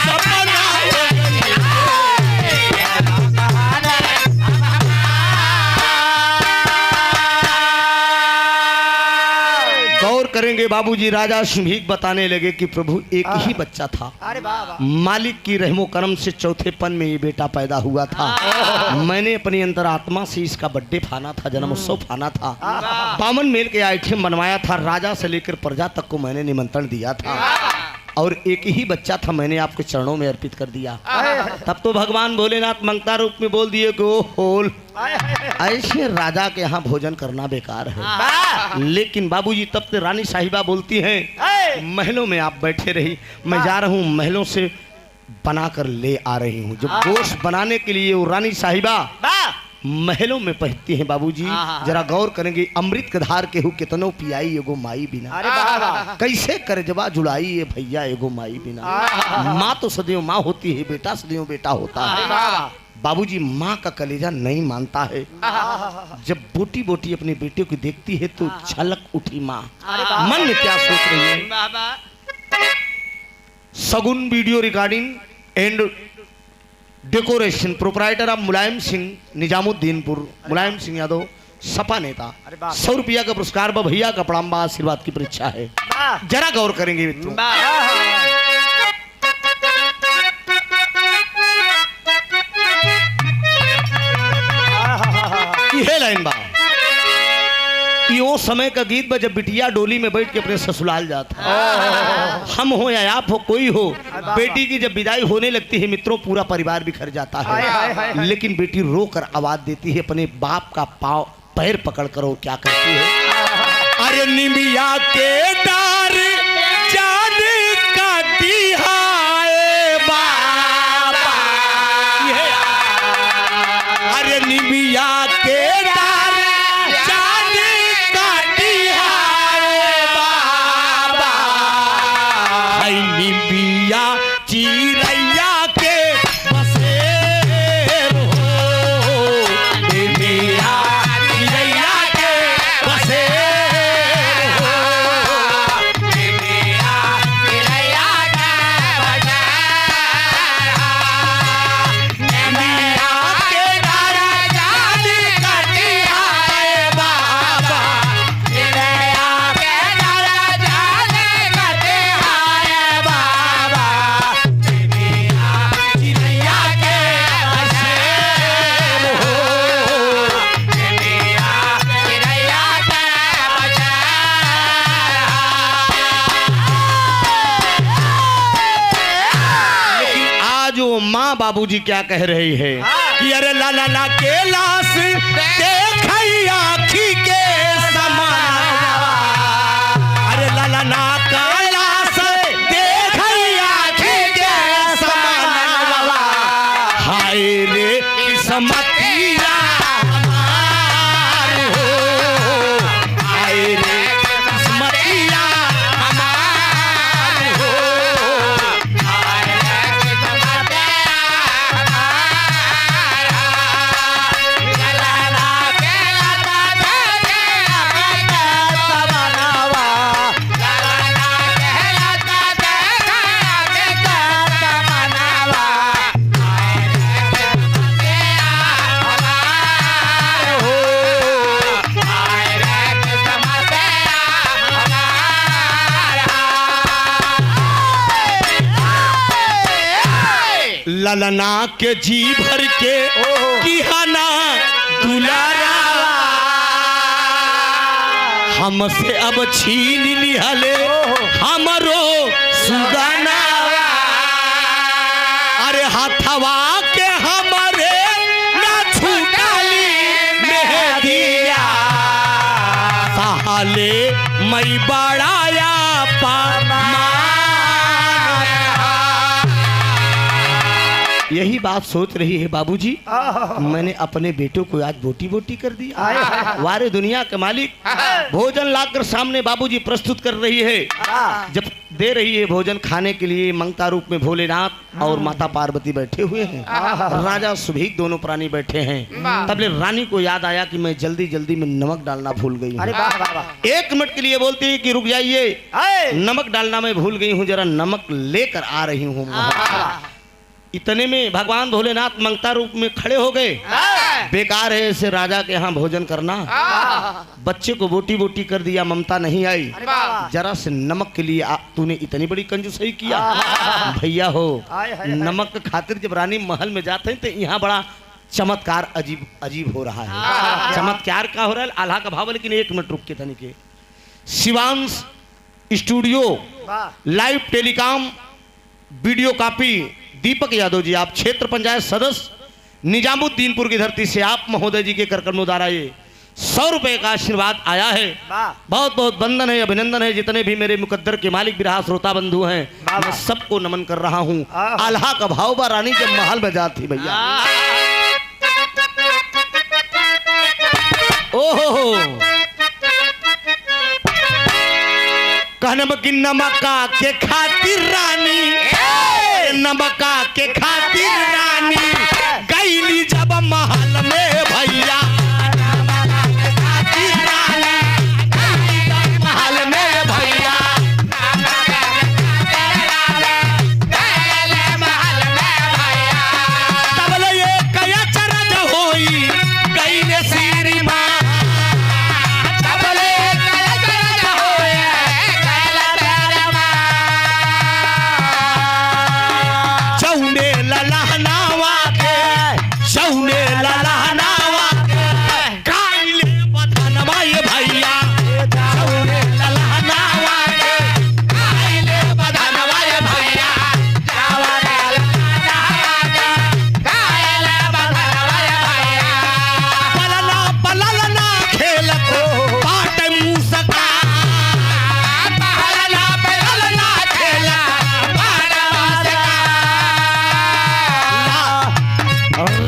सपना हो गई। गौर करेंगे बाबूजी, राजा सुभीक बताने लगे कि प्रभु एक ही बच्चा था, मालिक की रहमो करम से चौथे पन में ये बेटा पैदा हुआ था। मैंने अपनी अंतरात्मा से इसका बर्थडे फाना था, जन्म उत्सव फाना था, 52 मेल के आइटम बनवाया था, राजा से लेकर प्रजा तक को मैंने निमंत्रण दिया था और एक ही बच्चा था मैंने आपके चरणों में अर्पित कर दिया। तब तो भगवान भोलेनाथ मंगता रूप में बोल दिए कि ओ होल, ऐसे राजा के यहाँ भोजन करना बेकार है। लेकिन बाबूजी तब से रानी साहिबा बोलती हैं महलों में आप बैठे रही, मैं जा रहा हूँ महलों से बना कर ले आ रही हूँ। जब गोश्त बनाने के लिए वो रानी साहिबा महलों में पहनती हैं बाबूजी, जरा गौर करेंगे, अमृत के धार केहू कितनो पियाई एगो माई बिना, कैसे करजबा जुड़ाई ये भैया एगो माई बिना। माँ तो सदैव माँ होती है, बेटा सदैव बेटा होता है। बाबूजी माँ का कलेजा नहीं मानता है। जब बोटी बोटी अपने बेटे को देखती है तो छलक उठी माँ। मन में क्या सोच रही है? Sagun video recording and decoration proprietor of Mulayam Singh Nizamuddinpur, Mulayam Singh Yadav Sapa नेता। 100 रुपया का पुरस्कार बा भैया का प्रणाम बा, आशीर्वाद की परीक्षा है। जरा गौर करेंगे मित्रों। यह लाइन बा यो समय का गीत बा जब बिटिया डोली में बैठ के अपने ससुराल जाता। हम हो या आप हो कोई हो, बेटी की जब विदाई होने लगती है मित्रों पूरा परिवार बिखर जाता है। लेकिन बेटी रो कर आवाज देती है, अपने बाप का पाँव पैर पकड़ कर वो क्या करती है? अरे निमिया के डार जान काटी हाय बाबा, अरे निमिया के डार जान काटी हाय बाबा, हाय निमिया चिरैया के बसेर हो, निमिया चिरैया के बसेर हो, निमिया चिरैया के बसेर हो, निमिया के डार जान काटी हाय बाबा, निमिया के डार जान काटी हाय बाबा, निमिया चिरैया के बसेर हो, निमिया चिरैया के बसेर। लेकिन आज वो माँ बाबूजी क्या कह रही है कि अरे लाला ला के लाश देखई आँखी के समान, अरे लाला ना का लाश देखई आँखी के समान, हाय रे किस्मतिया हमार हो, हाय रे किस्मतिया हमार हो, हाय रे किस्मतिया हमार हो, लाला के लाला दे के तमन्नावा, लाला के लाला दे के तमन्नावा, हाय रे किस्मतिया हमार हो, हाय रे किस्मतिया हमार। ललना के जी भर के किहाना दुलारा, हमसे अब छीन लिहले हमरो सुगाना, अरे हाथवा के हमरे ना छूटाली मेहदिया, साले मई बड़ाया यही बात सोच रही है बाबूजी। मैंने अपने बेटों को आज बोटी बोटी कर दिया। वारे दुनिया के मालिक भोजन लाकर सामने बाबूजी प्रस्तुत कर रही है। जब दे रही है भोजन खाने के लिए, मंगता रूप में भोलेनाथ और माता पार्वती बैठे हुए हैं, राजा सुभीक दोनों प्राणी बैठे हैं। तब ले रानी को याद आया कि मैं जल्दी जल्दी में नमक डालना भूल गई हूँ। 1 मिनट के लिए बोलती है कि रुक जाइए, नमक डालना मैं भूल गई हूँ, जरा नमक लेकर आ रही हूँ। इतने में भगवान भोलेनाथ मंगता रूप में खड़े हो गए। बेकार है ऐसे राजा के यहाँ भोजन करना। बच्चे को बोटी बोटी कर दिया, ममता नहीं आई। जरा से नमक के लिए तूने इतनी बड़ी कंजूसई किया। भैया हो, नमक के खातिर जब रानी महल में जाते हैं तो यहाँ बड़ा चमत्कार अजीब अजीब हो रहा है। चमत्कार का हो रहा है आल्हा का भाव। लेकिन 1 मिनट रुक के तनिके। Shivansh studio live telecom video copy Deepak Yadav ji, आप क्षेत्र पंचायत सदस्य निजामुद्दीनपुर की धरती से आप महोदय जी के करकर्मों द्वारा ये 100 रुपए का आशीर्वाद आया है। बहुत बहुत वंदन है, अभिनंदन है। जितने भी मेरे मुकद्दर के मालिक बिरहा श्रोता बंधु हैं, मैं सबको नमन कर रहा हूँ। आल्हा का भाव बा रानी जब महल में जाती भैया। ओहो कहना कि नमका के खातिर रानी, नमका के खातिर रानी गई आईली जब महल में भैया महल में भैया तबले ये कया चरण होई गई ने श्री माँ जौने ललहनावा के जौने ललहनावा के गाइले बधनवा ये भैया जौने ललहनावा के गाइले बधनवा ये भैया जौने ललहनावा के गाइले बधनवा ये भैया पलला पलला खेलत बाट मूसका पलला पलला खेलत बाट मूसका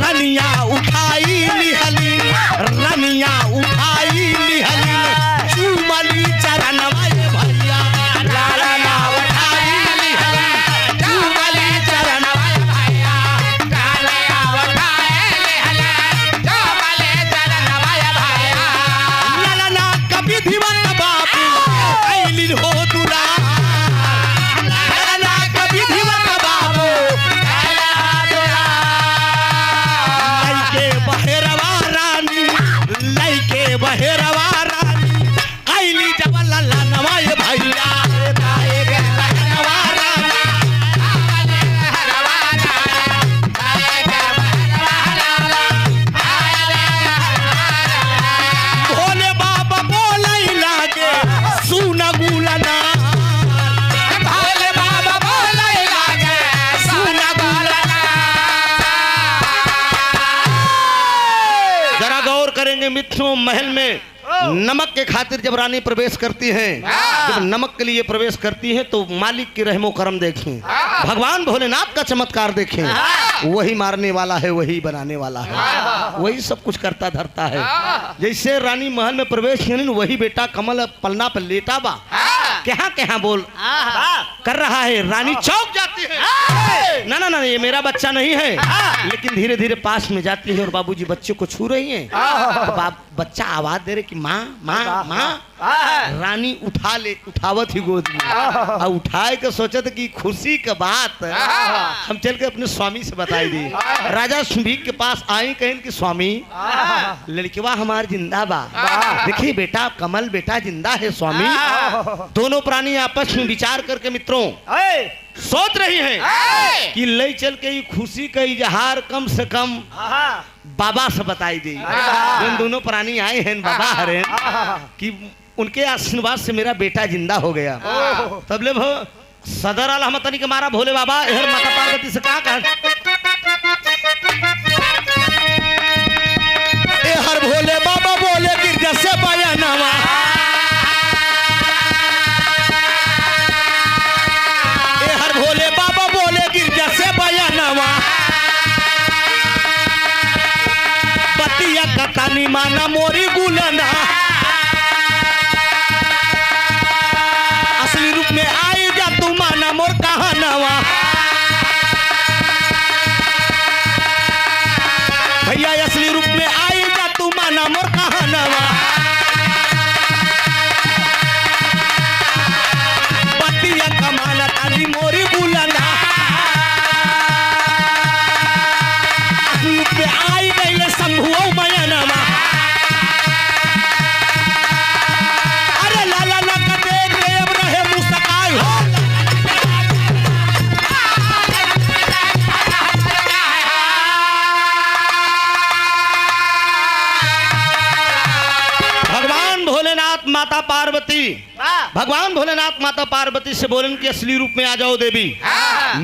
रनिया उठाई लिहली रनिया उठाई लिहली चुमली चरणवा ये भैया लाला उठाई लिहली चुमली चरणवा ये भैया लाला उठाई लिहली चुमली चरणवा ये भैया लाला कभी धीवन बाबू आइलिन हो दुला लाला कभी धीवन बाबू लइके बहेरवा रानी लइके बहेरवा रानी आइली जब ललनवा ये भैया लइके बहेरवा रानी भोले बाबा बोलै लागे सुन गुलना भोले बाबा बोलै लागे सुन गुलना जरा गौर करेंगे मित्रों महल में नमक के खातिर जब रानी प्रवेश करती है जब नमक के लिए प्रवेश करती है तो मालिक की रहमो करम देखें भगवान भोलेनाथ का चमत्कार देखें वही मारने वाला है वही बनाने वाला है वही सब कुछ करता धरता है जैसे रानी महल में प्रवेश की वही बेटा कमल पलना पर लेटा बा क्या क्या बोल कर रहा है रानी चौक जाती है ना ना ना ये मेरा बच्चा नहीं है लेकिन धीरे धीरे पास में जाती है और बाबूजी बच्चे को छू रही हैं तो बच्चा आवाज दे रहे कि माँ माँ माँ रानी उठावत ही गोद में और उठाए के सोचत कि खुशी का बात हम चल के अपने स्वामी से बताई दी राजा सुभीक के पास आई कहें कि स्वामी लड़कवा हमार जिंदा बा देखिए बेटा कमल बेटा जिंदा है स्वामी दोनों प्राणी आपस में विचार करके मित्रों सोच रही हैं कि ले चल के खुशी का इजहार कम से कम बाबा से बताई दी दोनों प्राणी आए हैं बाबा हरे कि उनके आशीर्वाद से मेरा बेटा जिंदा हो गया तब ले भो सदर अलहमतनी के मारा भोले बाबा हर माता पार्वती से कहा हर भोले बाबा बोले गिरजा से पाया नामा हर भोले बाबा बोले गिरजा से पाया नामा पतिया कतानी माना मोरी गुलना असली रूप में आई जा तू माना मोर कहा नवा भैया असली रूप में आई जा तू माना मोर कहा नवा पतिया कमाना तानी मोरी बुलना असली रूप में आई गई शंभुओ मयनमा अरे लाला लगा देख रे अब रहे मुस्काई हो भगवान भोलेनाथ माता पार्वती से बोलन कि असली रूप में आ जाओ देवी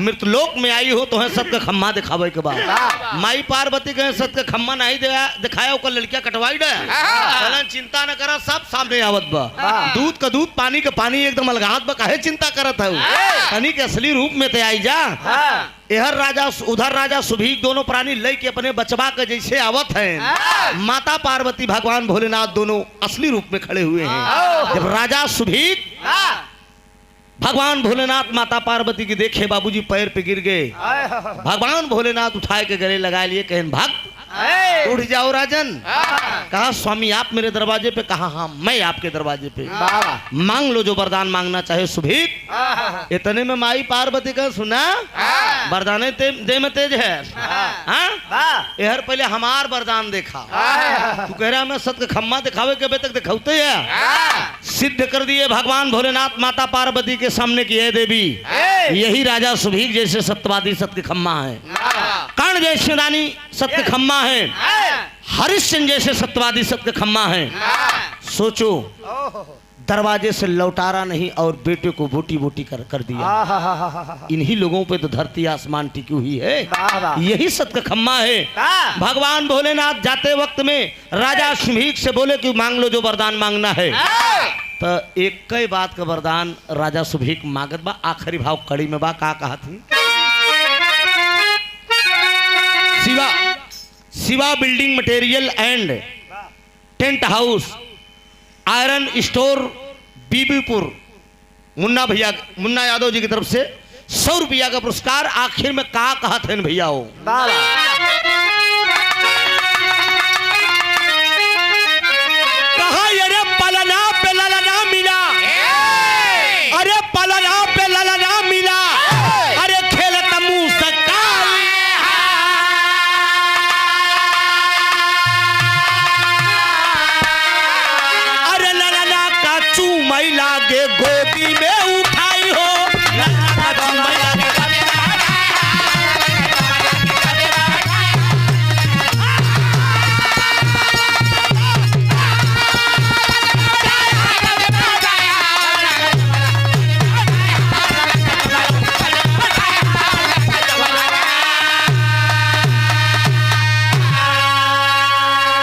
मृतलोक में आई हो तो है सत का खम्मा दिखावे के बाद माई पार्वती कहे सत का खम्मा नहीं दिखाया ओकर लड़कियां कटवाई दे चिंता न करा सब सामने आवत बा दूध का दूध पानी का पानी एकदम अलगात बा काहे चिंता करत है तनी के असली रूप में ते आई जा इधर राजा उधर राजा सुभीक दोनों प्राणी लय के अपने बचवा के जैसे आवत हैं माता पार्वती भगवान भोलेनाथ दोनों असली रूप में खड़े हुए हैं जब राजा सुभीक भगवान भोलेनाथ माता पार्वती की देखे बाबूजी पैर पे गिर गए। भगवान भोलेनाथ उठाए के गले लगा लिए, कहें भक्त उठ जाओ राजन। कहा स्वामी आप मेरे दरवाजे पे? कहा हाँ मैं आपके दरवाजे पे। मांग लो जो वरदान मांगना चाहे सुभीत। इतने में माई पार्वती का सुना वरदान दे में तेज है। यार पहले हमार वरदान देखा। तू कह रहा मैं सत्य खम्मा दिखावे के तक दिखाते है। सिद्ध कर दिए भगवान भोलेनाथ माता पार्वती के सामने की है देवी। यही राजा सुभीक जैसे सत्यवादी सत्य खम्मा है, कर्ण जैसे रानी सत्य खम्मा है, हरिश्चंद्र जैसे सत्यवादी सत्य खम्मा है। सोचो दरवाजे से लौटारा नहीं और बेटे को बोटी बोटी कर दिया। इन्हीं लोगों पे तो धरती आसमान टिकी हुई है। यही सत्य खम्मा है। भगवान भोलेनाथ जाते वक्त में राजा सुभीक से बोले कि मांग लो जो वरदान मांगना है। तो एक कई बात का वरदान राजा सुभीक मांगत बा। आखिरी भाव कड़ी में बा का कहा थी? Shiva building material and tent house iron store Bibipur Munna Yadav ji की तरफ से 100 रुपया का पुरस्कार। आखिर में का कहा थे भैया हो? कहा अरे पलना पे ललना मिला, अरे पलना पे ललना मिला, अरे खेलत मुंह से लागे गोदी में उठाई हो।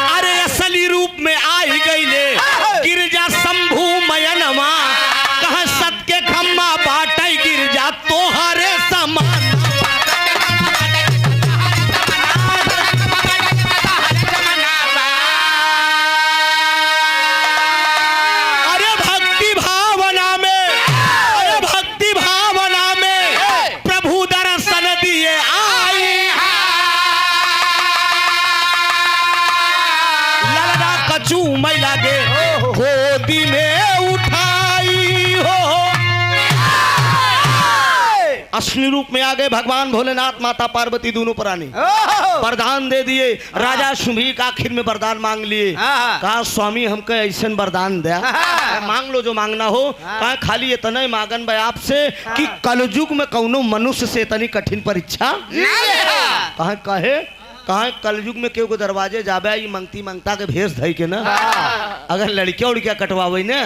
अरे असली रूप में आई गई ले गिरजा शंभू मयनमा। कहा सत के खम्मा बाटई गिरजा तोहरे समान। अरे भक्ति भावना में, अरे भक्ति भावना में प्रभु दर्शन दिए आई। ललना कचू मैं लागे गोदी में उठाई हो। असली रूप में आ गए भगवान भोलेनाथ माता पार्वती दोनों प्राणी। वरदान दे दिए। राजा सुभीक आखिर में वरदान मांग लिए। कहा स्वामी हमको ऐसा वरदान दे, मांग लो जो मांगना हो। कहा खाली इतना ही मांगन भाई आपसे कि कलयुग में कौनो मनुष्य से इतनी कठिन परीक्षा कहे कलयुग में केहू को दरवाजे जाबे ये मंगती मंगता के भेष धई के ना। अगर लड़कियां उड़कियां कटवावे ना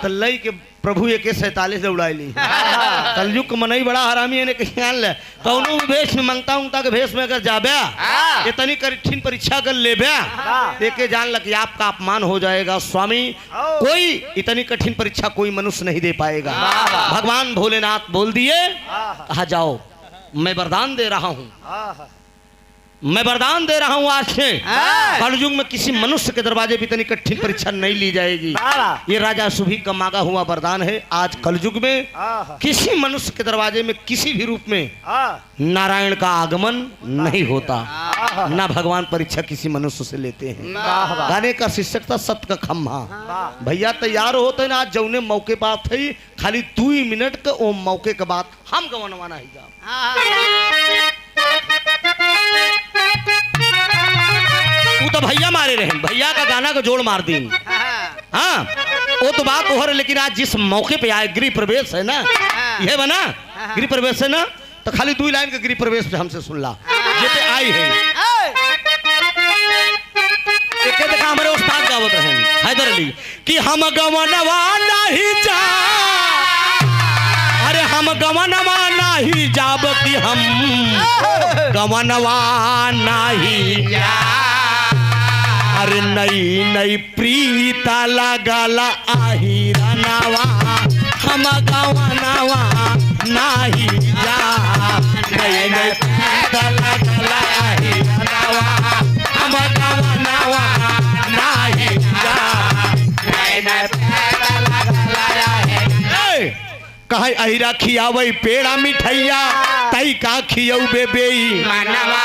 तो लई के प्रभु एके 47 उड़ाई ली। कलयुग का मनई बड़ा हरामी है ने कहीं ले कौनो भी भेष में मंगता उंगता के भेष में अगर जाबे इतनी कठिन परीक्षा कर लेबे एके जान लग कि आपका अपमान हो जाएगा। स्वामी कोई इतनी कठिन परीक्षा कोई मनुष्य नहीं दे पाएगा। भगवान भोलेनाथ बोल दिए कहा जाओ मैं वरदान दे रहा हूँ, मैं वरदान दे रहा हूं आज से कलयुग में किसी मनुष्य के दरवाजे भी इतनी कठिन परीक्षा नहीं ली जाएगी। ये राजा सुभीक का मांगा हुआ वरदान है। आज कलयुग में किसी मनुष्य के दरवाजे में किसी भी रूप में नारायण का आगमन नहीं होता, ना भगवान परीक्षा किसी मनुष्य से लेते हैं। गाने का शीर्षक था सत्य का खम्मा। भैया तैयार होते ना आज जौने मौके बात है खाली 2 मिनट का ओ मौके के बाद हम गवनवाना ही जा। तू तो भैया मारे रहे, भैया का गाना का जोड़ मार दी। हाँ वो तो बात हो रही, लेकिन आज जिस मौके पे आए गृह प्रवेश है ना, ये बना गृह प्रवेश है ना, तो खाली 2 लाइन के गृह प्रवेश पे हमसे सुन ला ये आई है। एक देखा हमारे उस्ताद गावत रहे हैदर अली कि हम गवनवा नहीं जा, अरे हम गवनवा नहीं जाब कि हम गवनवा नहीं जा। अरे नई नई प्रीता लगला आहिरनवा हम गवनवा नहीं जा। नई नई प्रीता लगला आहिरनवा हम गवनवा नहीं जा। नई नई प्रीता लगला आहिरनवा कहे अहिरा खियावई पेड़ा मिठैया तई का खियऊ बेबेई मनवा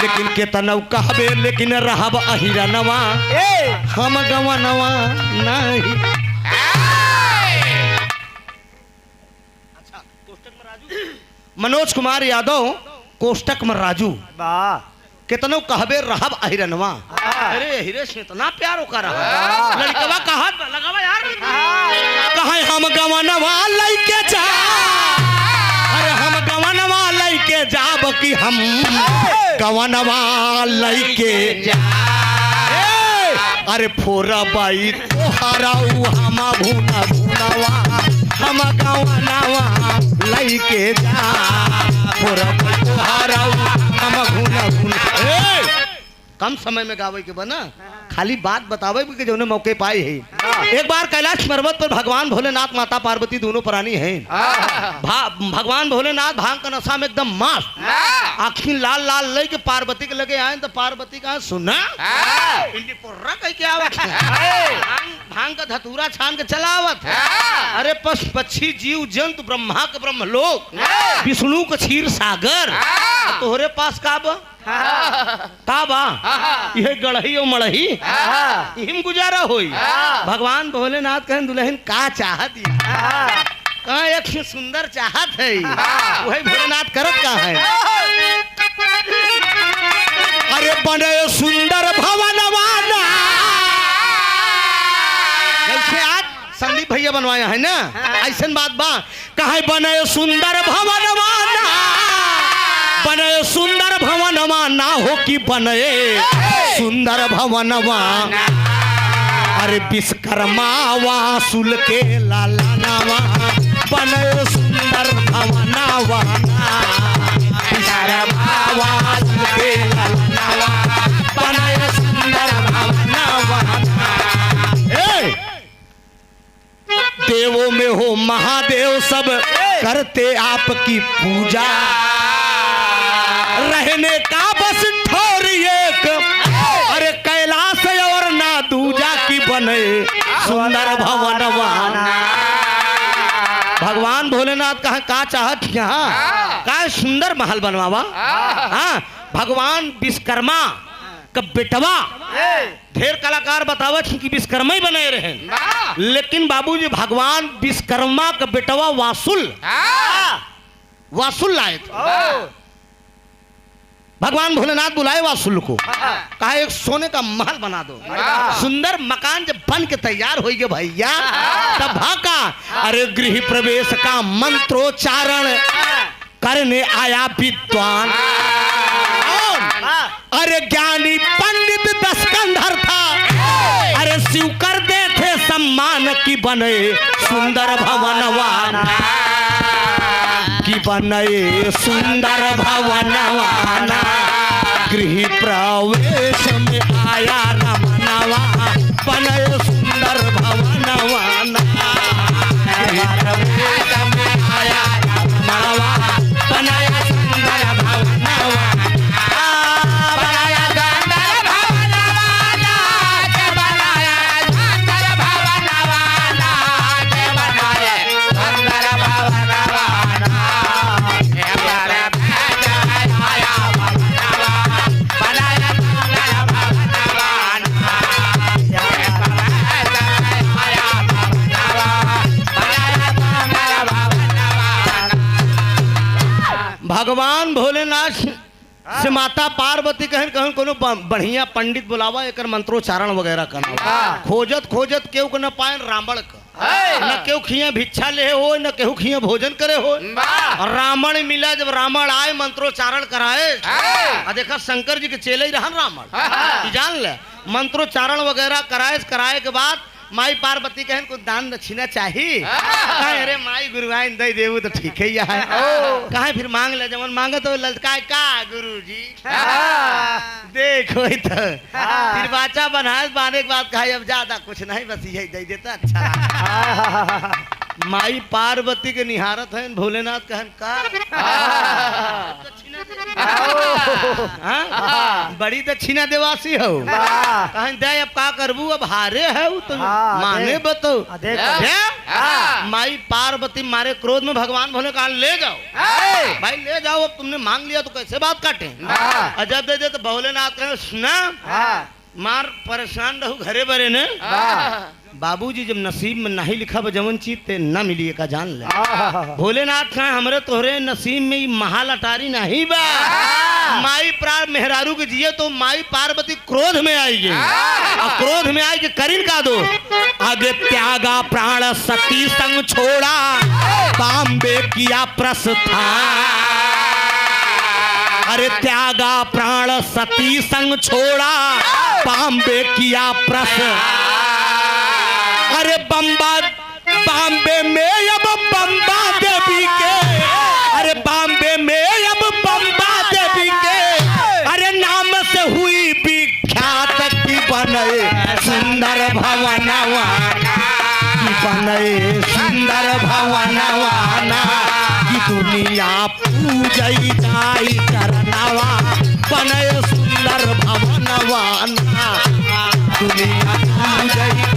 लेकिन केतनऊ कहबे लेकिन रहब अहिरा नवा हम गवा नवा नहीं। मनोज कुमार यादव कोष्टक में राजू वाह कितनो कहबे रहब अहिरनवा। अरे हिरे से इतना प्यार का रहा लड़कवा कहा लगावा यार कहे हम गवनवा लइके जा अरे हम गवनवा लइके जाब कि हम गवनवा लइके जा अरे फोरा बाई तोहरा हम भूना भूनवा हम गवनवा लइके जा फोरा बाई तोहरा हम भूना भूना कम समय में गावे के बना खाली बात बतावे कि जो मौके पाए है। एक बार कैलाश पर्वत पर भगवान भोलेनाथ माता पार्वती दोनों प्राणी हैं। भगवान भोलेनाथ भांग का नशा में एकदम मस्त आखिर लाल लाल ले के पार्वती के लगे आए तो पार्वती का सुना कह के आवत भांग का धतूरा छान के चलावत अरे पशु पक्षी जीव जंतु ब्रह्मा के ब्रह्म लोक विष्णु का क्षीर सागर तोहरे पास का बा यह गढ़ही और मड़ही हिम गुजारा होई। भगवान भोलेनाथ कहें दुल्हन का चाहत कहा एक सुंदर चाहत है वही भोलेनाथ करत का है अरे बने सुंदर भवनवाना जैसे आज संदीप भैया बनवाया है ना ऐसा बात बा कहे बने सुंदर भवनवाना बने सुंदर भवनवा ना हो कि बने सुंदर भवनवा अरे विश्वकर्मा वासुल के लालानावा बने सुंदर भवनवा विश्वकर्मा वासुल के लालानावा बने सुंदर भवनवा देवों में हो महादेव सब करते आपकी पूजा रहने का बस ठोर एक अरे कैलाश और ना दूजा की बने सुंदर भवनवान। भगवान भोलेनाथ कहा का चाहत यहाँ का सुंदर महल बनवावा। हाँ भगवान विश्वकर्मा का बेटवा ढेर कलाकार बतावत कि विश्वकर्मा ही बने रहे लेकिन बाबूजी भगवान विश्वकर्मा का बेटवा वासुल लाए भगवान भोलेनाथ बुलाए वासुल को कहा एक सोने का महल बना दो सुंदर मकान जब बन के तैयार हो गए भैया तब भाका अरे गृह प्रवेश का मंत्रोच्चारण करने आया विद्वान अरे ज्ञानी पंडित दशकंधर था अरे शिव कर दे थे सम्मान की बने सुंदर भवनवान की बने सुंदर भवनवाना गृह प्रवेश में आया रमनवा बने सुंदर भवनवाना गृह प्रवेश में आया रमनवा बनाया सुंदर भवनवाना भगवान भोलेनाथ से माता पार्वती कहन कहन कोनो बढ़िया पंडित बुलावा एक मंत्रोच्चारण वगैरह करना खोजत खोजत केहू के न पाए रावण का न केहू खिया भिक्षा ले हो न केहू खिया भोजन करे हो रावण मिला जब रावण आए मंत्रोच्चारण कराए देखा शंकर जी के चेले ही रहन रावण जान ले मंत्रोच्चारण वगैरह कराए के बाद माई पार्वती कहन को दान दक्षिणा चाहिए अरे माई गुरुआइन दे देव तो ठीक है है कहे फिर मांग ले जवन मांगे तो ललकाए का गुरुजी देखो तो फिर बाचा बनाए बांधे के बाद कहे अब ज्यादा कुछ नहीं बस यही दे देता अच्छा माई पार्वती के निहारत है भोलेनाथ कहन का हाँ? बड़ी दक्षिणा देवासी हो कहन दे अब का करबू अब हारे है तो माने बतो माई पार्वती मारे क्रोध में भगवान भोले कहा ले जाओ भाई ले जाओ अब तुमने मांग लिया तो कैसे बात काटे जब दे दे तो भोलेनाथ कहे सुना मार परेशान रहू घरे बरे ने बाबूजी जब नसीब में नहीं लिखा जवन चीज ते न मिली का जान ले भोलेनाथ कहे हमरे तोहरे नसीब में महाल अटारी नहीं बा माई प्राण मेहरारू के जिये तो माई पार्वती क्रोध में आएगी और क्रोध में आएगी करीन का दो आगे त्यागा प्राण सती संग छोड़ा बाम्बे किया प्रस्थान अरे त्यागा प्राण सती संग छोड़ा बाम्बे किया प्रस्थान अरे बॉम्बे में अब बम्बा देवी के अरे बॉम्बे में अब बम्बा देवी के अरे नाम से हुई विख्यात की बने सुंदर भवनवाना की बने सुंदर भवनवाना की दुनिया पूजई जाई करनवा बने सुंदर भवनवाना दुनिया पूजई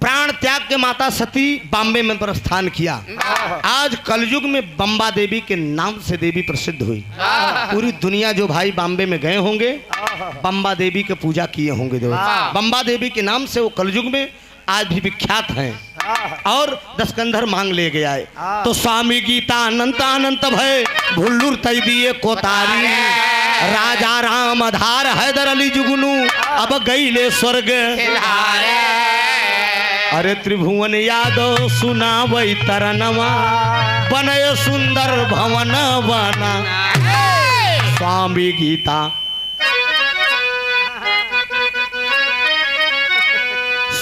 प्राण त्याग के माता सती बॉम्बे में प्रस्थान किया। आज कलयुग में बम्बा देवी के नाम से देवी प्रसिद्ध हुई। पूरी दुनिया जो भाई बॉम्बे में गए होंगे बम्बा देवी के पूजा किए होंगे। बम्बा देवी के नाम से वो कलयुग में आज भी विख्यात हैं। और दसकंधर मांग ले गया है तो स्वामी गीता अनंत अनंत भय भुल्लुर तय दिए कोतारी राजा राम आधार हैदर अली जुगनू अब गईले स्वर्ग अरे त्रिभुवन यादव सुनावई तरनवा बनय सुंदर भवन बना स्वामी गीता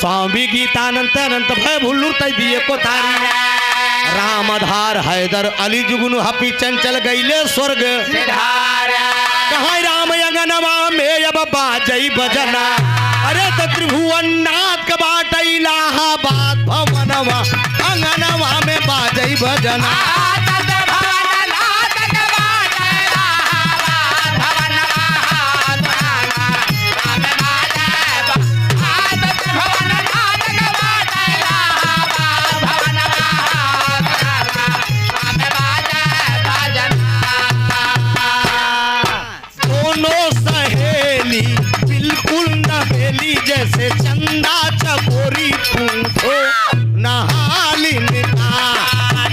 स्वामी गीता अनंत अनंत भय भुल्लुर तय दिए कोतारी राम आधार हैदर अली जुगनू हपी चंचल गईले स्वर्ग कहाँ राम अंगनवा में अब बाजई बजना अरे तो त्रिभुवन नाथ का बाट इलाहाबाद भवनवा अंगनवा में बाजई बजना जैसे चंदा चकोरी पूछो नहाली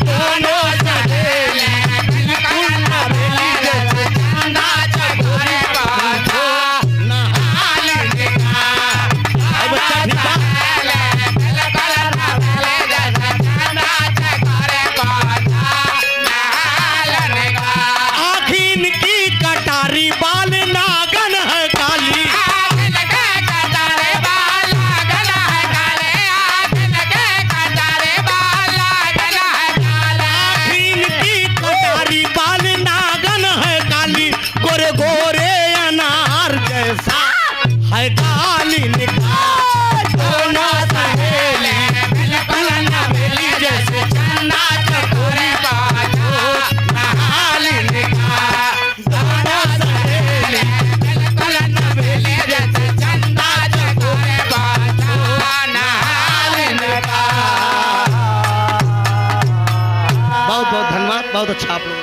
दोनों सहेली बिल्कुल नवेली जैसे चंदा चकोरी पूछो नहाली बच्चा आखिन की कटारी बाल नागन है काली गोरे अनार जैसा है काली दोनों सहेली बिल्कुल नवेली जैसे चंदा चकोरी बाजो नहाली दोनों सहेली बिल्कुल नवेली जैसे चंदा चकोरी बाजो नहाली बहुत बहुत धन्यवाद। बहुत अच्छा आप लोग